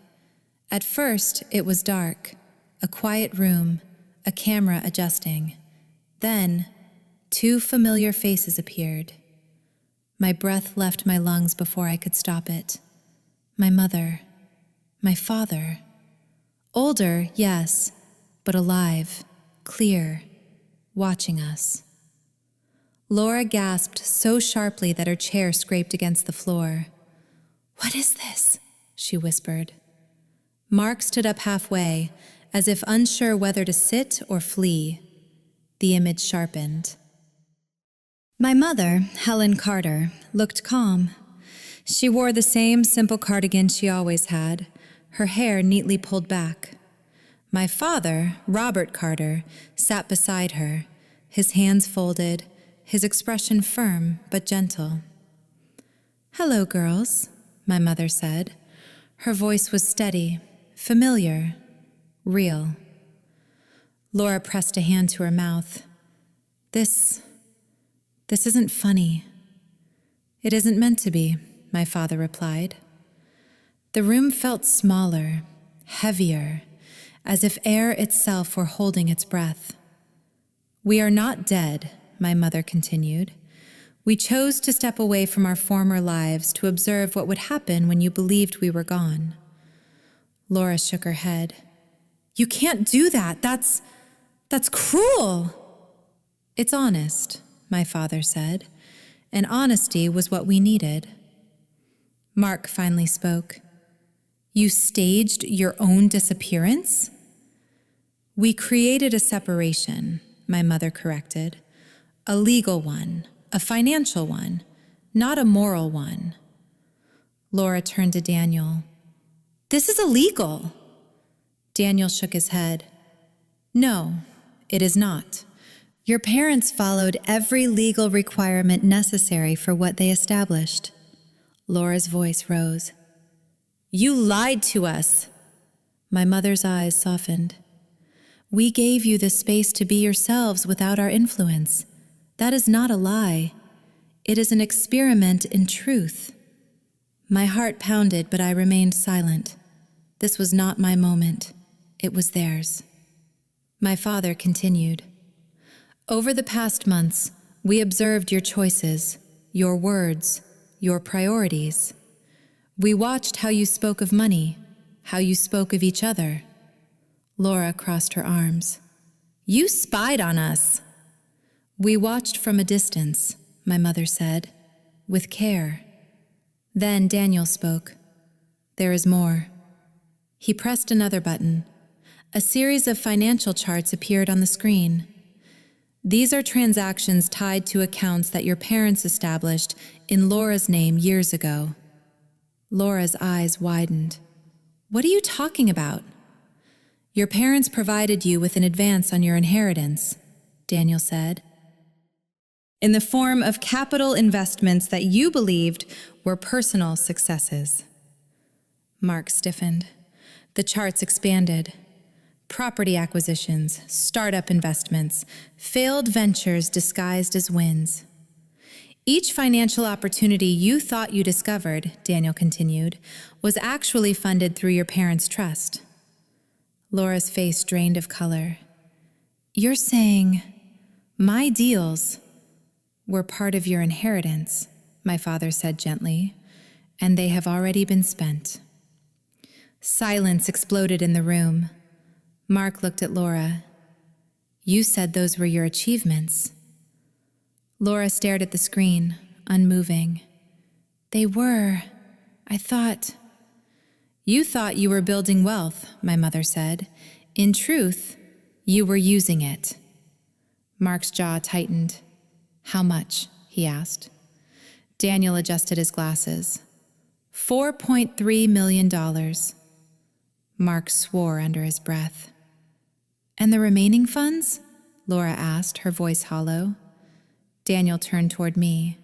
A: At first, it was dark, a quiet room, a camera adjusting. Then, 2 familiar faces appeared. My breath left my lungs before I could stop it. My mother, my father. Older, yes, but alive, clear, watching us. Laura gasped so sharply that her chair scraped against the floor. "What is this?" she whispered. Mark stood up halfway, as if unsure whether to sit or flee. The image sharpened. My mother, Helen Carter, looked calm. She wore the same simple cardigan she always had, her hair neatly pulled back. My father, Robert Carter, sat beside her, his hands folded, his expression firm but gentle. "Hello, girls," my mother said. Her voice was steady, familiar, real. Laura pressed a hand to her mouth. This isn't funny. It isn't meant to be, my father replied. The room felt smaller, heavier, as if air itself were holding its breath. We are not dead, my mother continued. We chose to step away from our former lives to observe what would happen when you believed we were gone. Laura shook her head. You can't do that. That's cruel. It's honest, my father said, and honesty was what we needed. Mark finally spoke. You staged your own disappearance? We created a separation, my mother corrected. A legal one, a financial one, not a moral one. Laura turned to Daniel. This is illegal. Daniel shook his head. No, it is not. Your parents followed every legal requirement necessary for what they established. Laura's voice rose. You lied to us. My mother's eyes softened. We gave you the space to be yourselves without our influence. That is not a lie. It is an experiment in truth. My heart pounded, but I remained silent. This was not my moment. It was theirs. My father continued. Over the past months, we observed your choices, your words, your priorities. We watched how you spoke of money, how you spoke of each other. Laura crossed her arms. You spied on us. We watched from a distance, my mother said, with care. Then Daniel spoke. There is more. He pressed another button. A series of financial charts appeared on the screen. These are transactions tied to accounts that your parents established in Laura's name years ago. Laura's eyes widened. What are you talking about? Your parents provided you with an advance on your inheritance, Daniel said, in the form of capital investments that you believed were personal successes. Mark stiffened. The charts expanded. Property acquisitions, startup investments, failed ventures disguised as wins. Each financial opportunity you thought you discovered, Daniel continued, was actually funded through your parents' trust. Laura's face drained of color. You're saying my deals were part of your inheritance, my father said gently, and they have already been spent. Silence exploded in the room. Mark looked at Laura. You said those were your achievements. Laura stared at the screen, unmoving. They were. I thought. You thought you were building wealth, my mother said. In truth, you were using it. Mark's jaw tightened. How much? He asked. Daniel adjusted his glasses. $4.3 million. Mark swore under his breath. And the remaining funds? Laura asked, her voice hollow. Daniel turned toward me.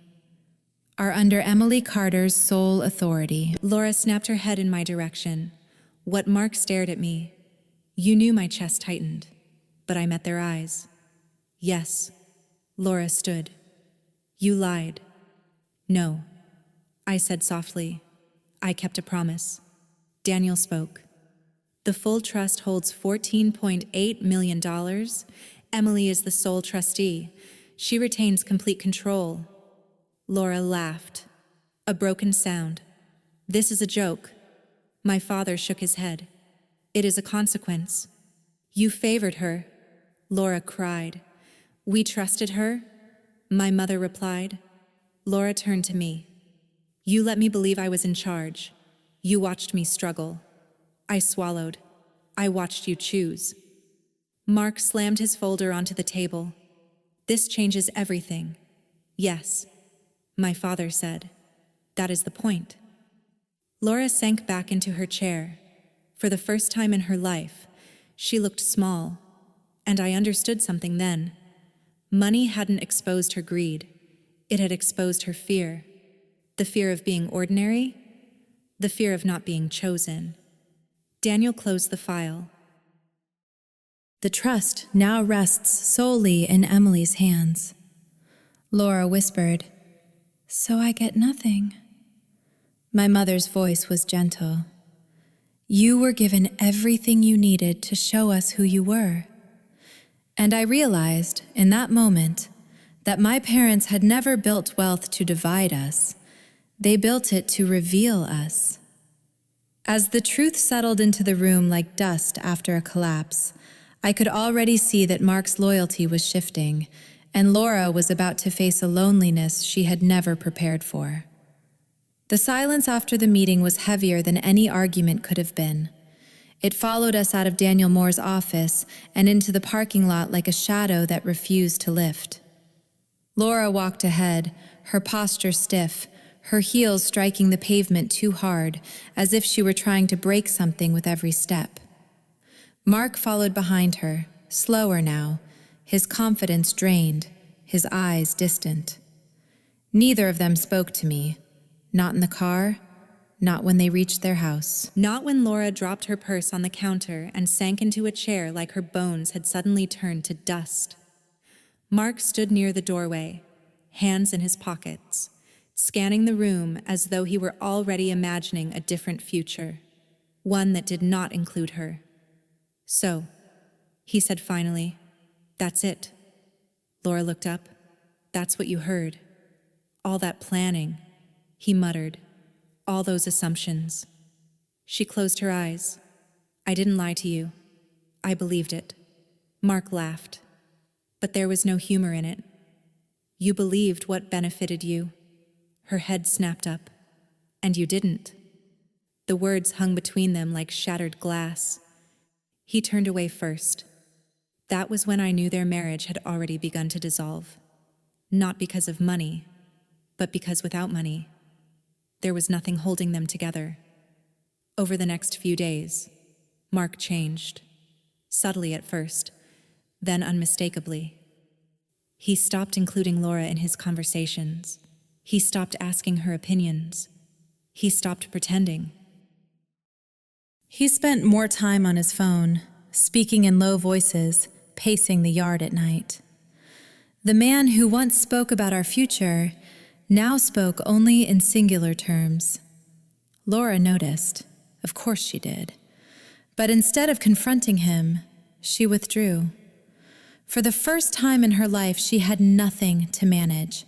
A: Are under Emily Carter's sole authority.
B: Laura snapped her head in my direction. What Mark stared at me. You knew my chest tightened, but I met their eyes. Yes. Laura stood. You lied. No. I said softly. I kept a promise. Daniel spoke. The full trust holds $14.8 million. Emily is the sole trustee. She retains complete control. Laura laughed. A broken sound. This is a joke. My father shook his head. It is a consequence. You favored her. Laura cried. We trusted her. My mother replied. Laura turned to me. You let me believe I was in charge. You watched me struggle. I swallowed. I watched you choose. Mark slammed his folder onto the table. This changes everything. Yes, my father said. That is the point. Laura sank back into her chair. For the first time in her life, she looked small, and I understood something then. Money hadn't exposed her greed. It had exposed her fear. The fear of being ordinary, the fear of not being chosen. Daniel closed the file.
A: The trust now rests solely in Emily's hands. Laura whispered, "So I get nothing." My mother's voice was gentle. "You were given everything you needed to show us who you were." And I realized in that moment that my parents had never built wealth to divide us. They built it to reveal us. As the truth settled into the room like dust after a collapse, I could already see that Mark's loyalty was shifting, and Laura was about to face a loneliness she had never prepared for. The silence after the meeting was heavier than any argument could have been. It followed us out of Daniel Moore's office and into the parking lot like a shadow that refused to lift. Laura walked ahead, her posture stiff, her heels striking the pavement too hard, as if she were trying to break something with every step. Mark followed behind her, slower now, his confidence drained, his eyes distant. Neither of them spoke to me, not in the car, not when they reached their house.
B: Not when Laura dropped her purse on the counter and sank into a chair like her bones had suddenly turned to dust. Mark stood near the doorway, hands in his pockets, scanning the room as though he were already imagining a different future, one that did not include her. "So," he said finally, "that's it." Laura looked up. "That's what you heard. All that planning," he muttered. "All those assumptions." She closed her eyes. "I didn't lie to you. I believed it." Mark laughed. But there was no humor in it. "You believed what benefited you." Her head snapped up. "And you didn't." The words hung between them like shattered glass. He turned away first. That was when I knew their marriage had already begun to dissolve. Not because of money, but because without money, there was nothing holding them together. Over the next few days, Mark changed. Subtly at first, then unmistakably. He stopped including Laura in his conversations. He stopped asking her opinions. He stopped pretending. He spent more time on his phone, speaking in low voices, pacing the yard at night. The man who once spoke about our future now spoke only in singular terms. Laura noticed. Of course she did. But instead of confronting him, she withdrew. For the first time in her life, she had nothing to manage,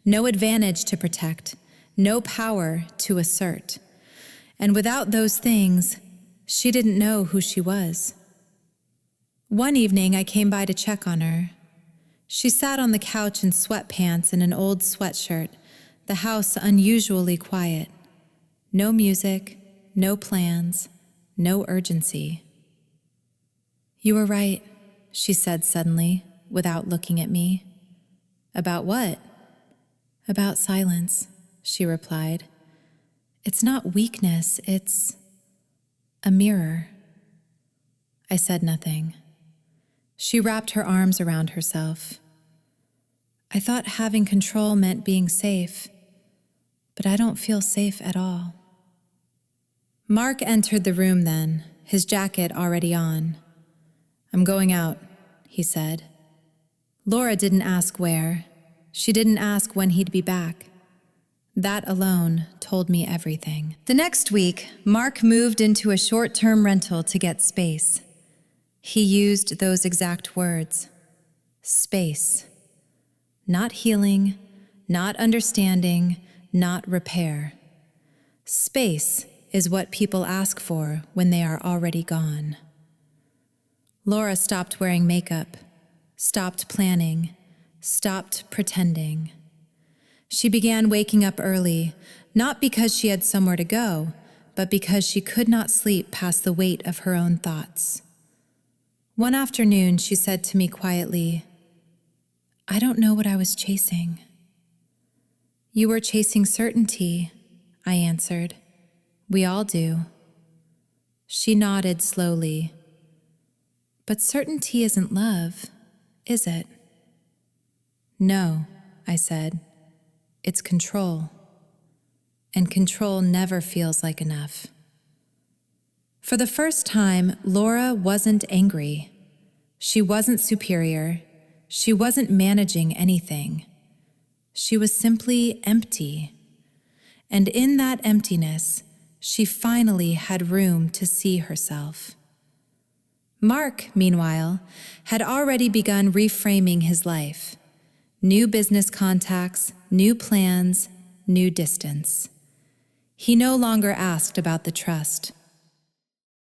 B: no advantage to protect, no power to assert. And without those things, she didn't know who she was. One evening, I came by to check on her. She sat on the couch in sweatpants and an old sweatshirt, the house unusually quiet. No music, no plans, no urgency. "You were right," she said suddenly, without looking at me. "About what?" "About silence," she replied. "It's not weakness, it's a mirror." I said nothing. She wrapped her arms around herself. "I thought having control meant being safe, but I don't feel safe at all." Mark entered the room then, his jacket already on. "I'm going out," he said. Laura didn't ask where. She didn't ask when he'd be back. That alone told me everything. The next week, Mark moved into a short-term rental to get space. He used those exact words. Space. Not healing, not understanding, not repair. Space is what people ask for when they are already gone. Laura stopped wearing makeup, stopped planning, stopped pretending. She began waking up early, not because she had somewhere to go, but because she could not sleep past the weight of her own thoughts. One afternoon, she said to me quietly, "I don't know what I was chasing." "You were chasing certainty," I answered. "We all do." She nodded slowly. "But certainty isn't love, is it?" "No," I said. "It's control. And control never feels like enough." For the first time, Laura wasn't angry.
A: She wasn't superior. She wasn't managing anything. She was simply empty. And in that emptiness, she finally had room to see herself. Mark, meanwhile, had already begun reframing his life. New business contacts, new plans, new distance. He no longer asked about the trust.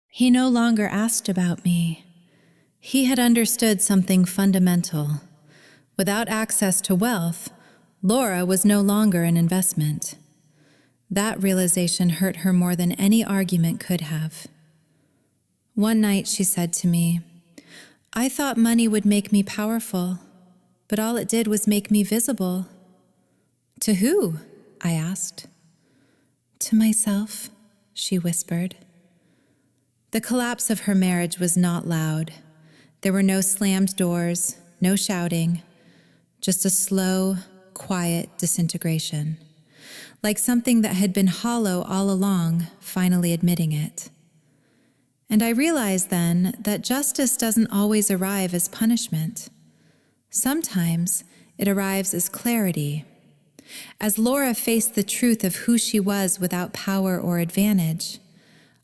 A: He no longer asked about me. He had understood something fundamental. Without access to wealth, Laura was no longer an investment. That realization hurt her more than any argument could have. One night she said to me, "I thought money would make me powerful, but all it did was make me visible." "To who?" I asked. "To myself," she whispered. The collapse of her marriage was not loud. There were no slammed doors, no shouting, just a slow, quiet disintegration, like something that had been hollow all along, finally admitting it. And I realized then that justice doesn't always arrive as punishment. Sometimes it arrives as clarity. As Laura faced the truth of who she was without power or advantage,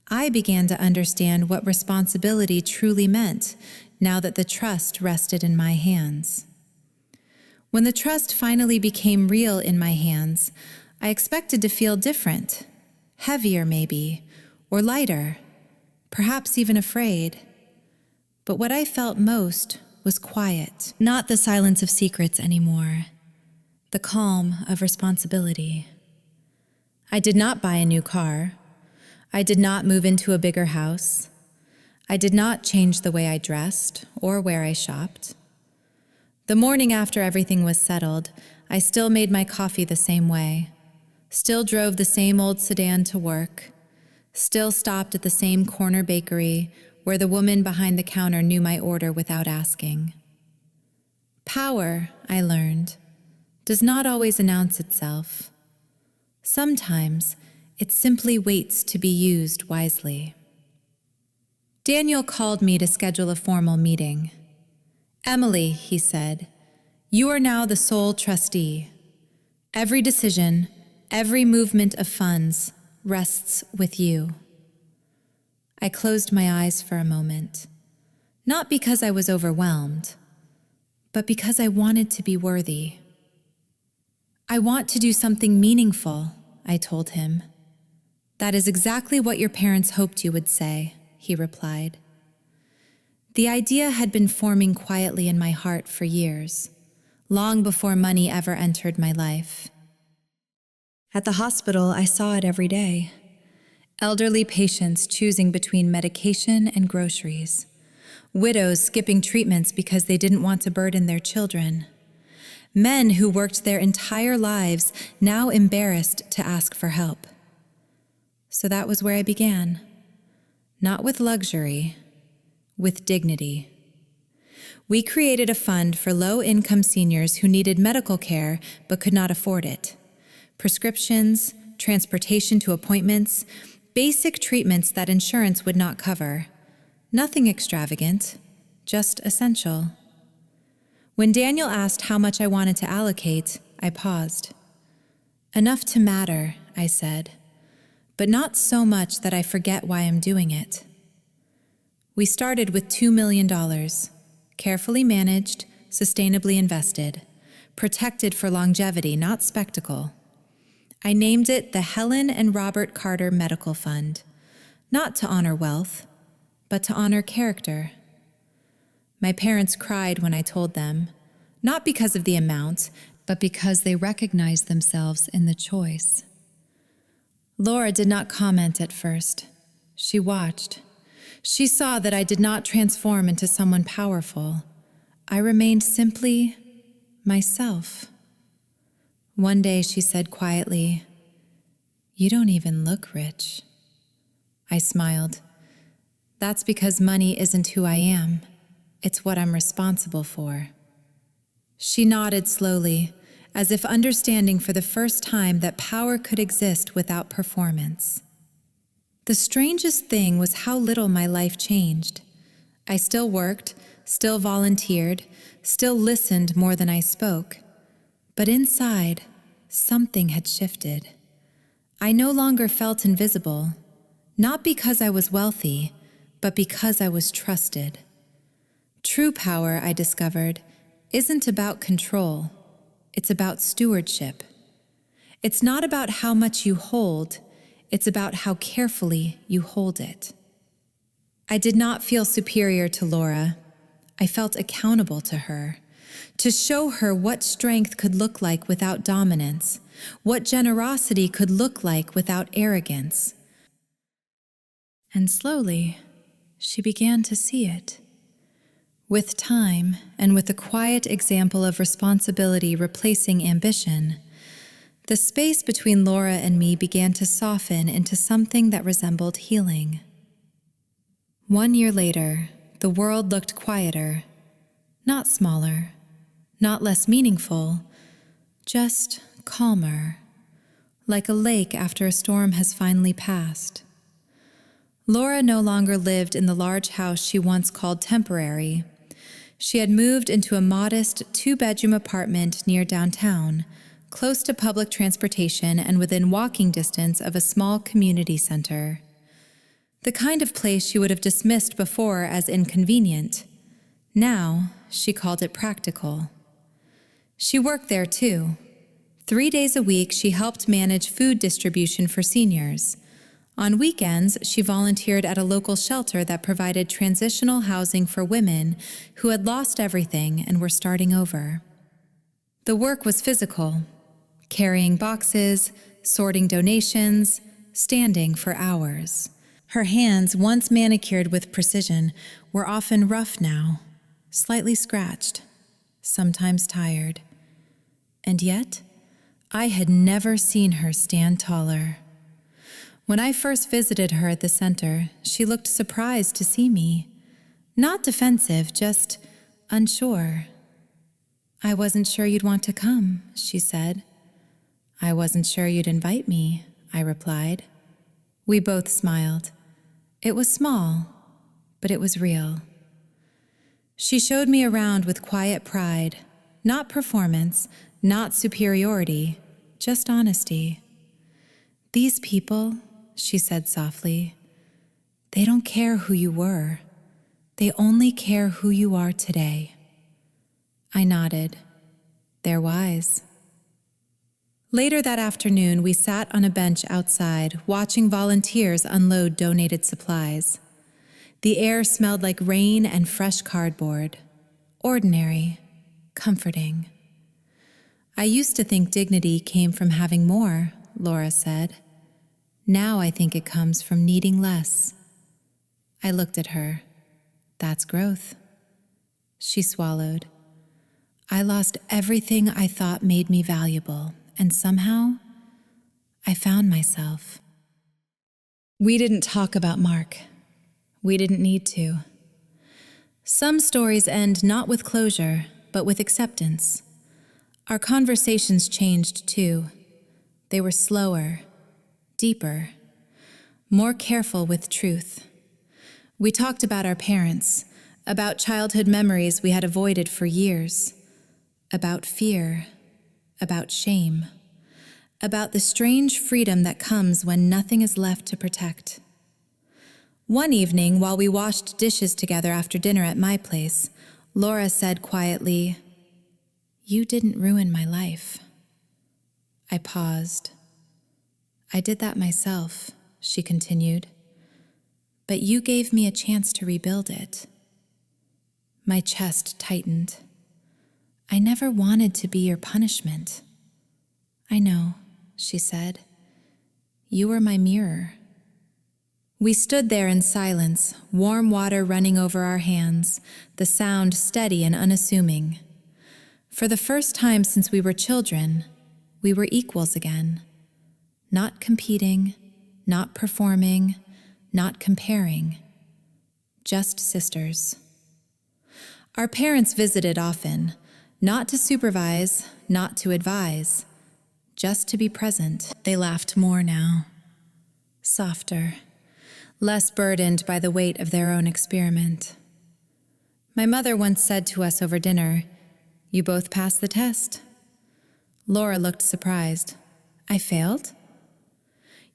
A: I began to understand what responsibility truly meant now that the trust rested in my hands. When the trust finally became real in my hands, I expected to feel different, heavier maybe, or lighter, perhaps even afraid. But what I felt most was quiet, not the silence of secrets anymore, the calm of responsibility. I did not buy a new car. I did not move into a bigger house. I did not change the way I dressed or where I shopped. The morning after everything was settled, I still made my coffee the same way, still drove the same old sedan to work, still stopped at the same corner bakery where the woman behind the counter knew my order without asking. Power, I learned, does not always announce itself. Sometimes it simply waits to be used wisely. Daniel called me to schedule a formal meeting. "Emily," he said, "you are now the sole trustee. Every decision, every movement of funds rests with you." I closed my eyes for a moment, not because I was overwhelmed, but because I wanted to be worthy. "I want to do something meaningful," I told him. "That is exactly what your parents hoped you would say," he replied. The idea had been forming quietly in my heart for years, long before money ever entered my life. At the hospital, I saw it every day. Elderly patients choosing between medication and groceries. Widows skipping treatments because they didn't want to burden their children. Men who worked their entire lives now embarrassed to ask for help. So that was where I began. Not with luxury, with dignity. We created a fund for low-income seniors who needed medical care but could not afford it. Prescriptions, transportation to appointments, basic treatments that insurance would not cover. Nothing extravagant, just essential. When Daniel asked how much I wanted to allocate, I paused. "Enough to matter," I said, "but not so much that I forget why I'm doing it." We started with $2 million, carefully managed, sustainably invested, protected for longevity, not spectacle. I named it the Helen and Robert Carter Medical Fund, not to honor wealth, but to honor character. My parents cried when I told them, not because of the amount, but because they recognized themselves in the choice. Laura did not comment at first. She watched. She saw that I did not transform into someone powerful. I remained simply myself. One day she said quietly, "You don't even look rich." I smiled. "That's because money isn't who I am. It's what I'm responsible for." She nodded slowly, as if understanding for the first time that power could exist without performance. The strangest thing was how little my life changed. I still worked, still volunteered, still listened more than I spoke. But inside, something had shifted. I no longer felt invisible, not because I was wealthy, but because I was trusted. True power, I discovered, isn't about control. It's about stewardship. It's not about how much you hold, it's about how carefully you hold it. I did not feel superior to Laura. I felt accountable to her, to show her what strength could look like without dominance, what generosity could look like without arrogance. And slowly, she began to see it. With time, and with a quiet example of responsibility replacing ambition, the space between Laura and me began to soften into something that resembled healing. 1 year later, the world looked quieter, not smaller, not less meaningful, just calmer, like a lake after a storm has finally passed. Laura no longer lived in the large house she once called temporary. She had moved into a modest 2-bedroom apartment near downtown, close to public transportation and within walking distance of a small community center. The kind of place she would have dismissed before as inconvenient. Now, she called it practical. She worked there too. 3 days a week, she helped manage food distribution for seniors. On weekends, she volunteered at a local shelter that provided transitional housing for women who had lost everything and were starting over. The work was physical, carrying boxes, sorting donations, standing for hours. Her hands, once manicured with precision, were often rough now, slightly scratched, sometimes tired. And yet, I had never seen her stand taller. When I first visited her at the center, she looked surprised to see me. Not defensive, just unsure. "I wasn't sure you'd want to come," she said. "I wasn't sure you'd invite me," I replied. We both smiled. It was small, but it was real. She showed me around with quiet pride, not performance, not superiority, just honesty. "These people," she said softly, "they don't care who you were. They only care who you are today." I nodded. They're wise. Later that afternoon, we sat on a bench outside, watching volunteers unload donated supplies. The air smelled like rain and fresh cardboard. Ordinary, comforting. "I used to think dignity came from having more," Laura said. "Now I think it comes from needing less." I looked at her. "That's growth." She swallowed. "I lost everything I thought made me valuable, and somehow, I found myself." We didn't talk about Mark. We didn't need to. Some stories end not with closure, but with acceptance. Our conversations changed too. They were slower, deeper, more careful with truth. We talked about our parents, about childhood memories we had avoided for years, about fear, about shame, about the strange freedom that comes when nothing is left to protect. One evening, while we washed dishes together after dinner at my place, Laura said quietly, "You didn't ruin my life." I paused. "I did that myself," she continued. "But you gave me a chance to rebuild it." My chest tightened. "I never wanted to be your punishment." "I know," she said. "You were my mirror." We stood there in silence, warm water running over our hands, the sound steady and unassuming. For the first time since we were children, we were equals again. Not competing, not performing, not comparing. Just sisters. Our parents visited often, not to supervise, not to advise, just to be present. They laughed more now, softer, less burdened by the weight of their own experiment. My mother once said to us over dinner, "You both passed the test." Laura looked surprised. "I failed?"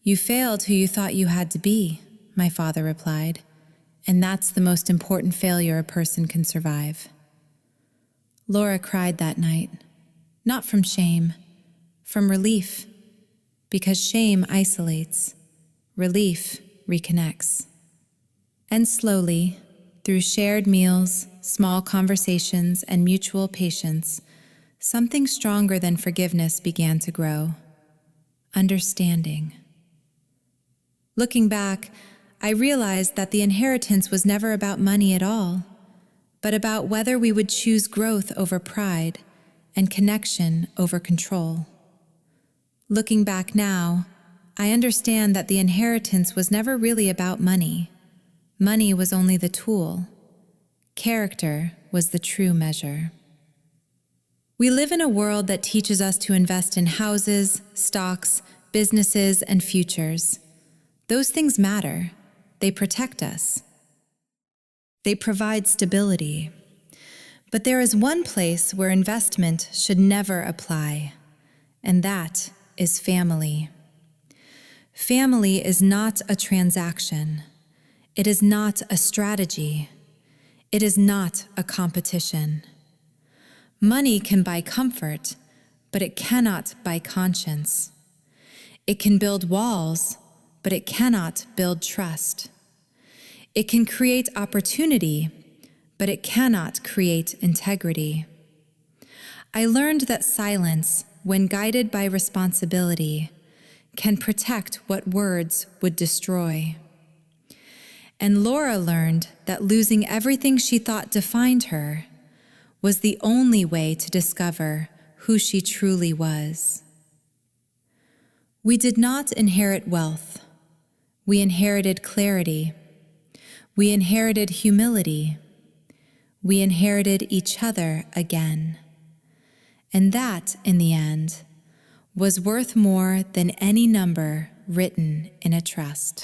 A: "You failed who you thought you had to be," my father replied, "and that's the most important failure a person can survive." Laura cried that night, not from shame, from relief, because shame isolates, relief reconnects. And slowly, through shared meals, small conversations, and mutual patience, something stronger than forgiveness began to grow: understanding. Looking back, I realized that the inheritance was never about money at all, but about whether we would choose growth over pride and connection over control. Looking back now, I understand that the inheritance was never really about money. Money was only the tool. Character was the true measure. We live in a world that teaches us to invest in houses, stocks, businesses, and futures. Those things matter. They protect us. They provide stability. But there is one place where investment should never apply, and that is family. Family is not a transaction. It is not a strategy. It is not a competition. Money can buy comfort, but it cannot buy conscience. It can build walls, but it cannot build trust. It can create opportunity, but it cannot create integrity. I learned that silence, when guided by responsibility, can protect what words would destroy. And Laura learned that losing everything she thought defined her was the only way to discover who she truly was. We did not inherit wealth. We inherited clarity. We inherited humility. We inherited each other again. And that, in the end, was worth more than any number written in a trust.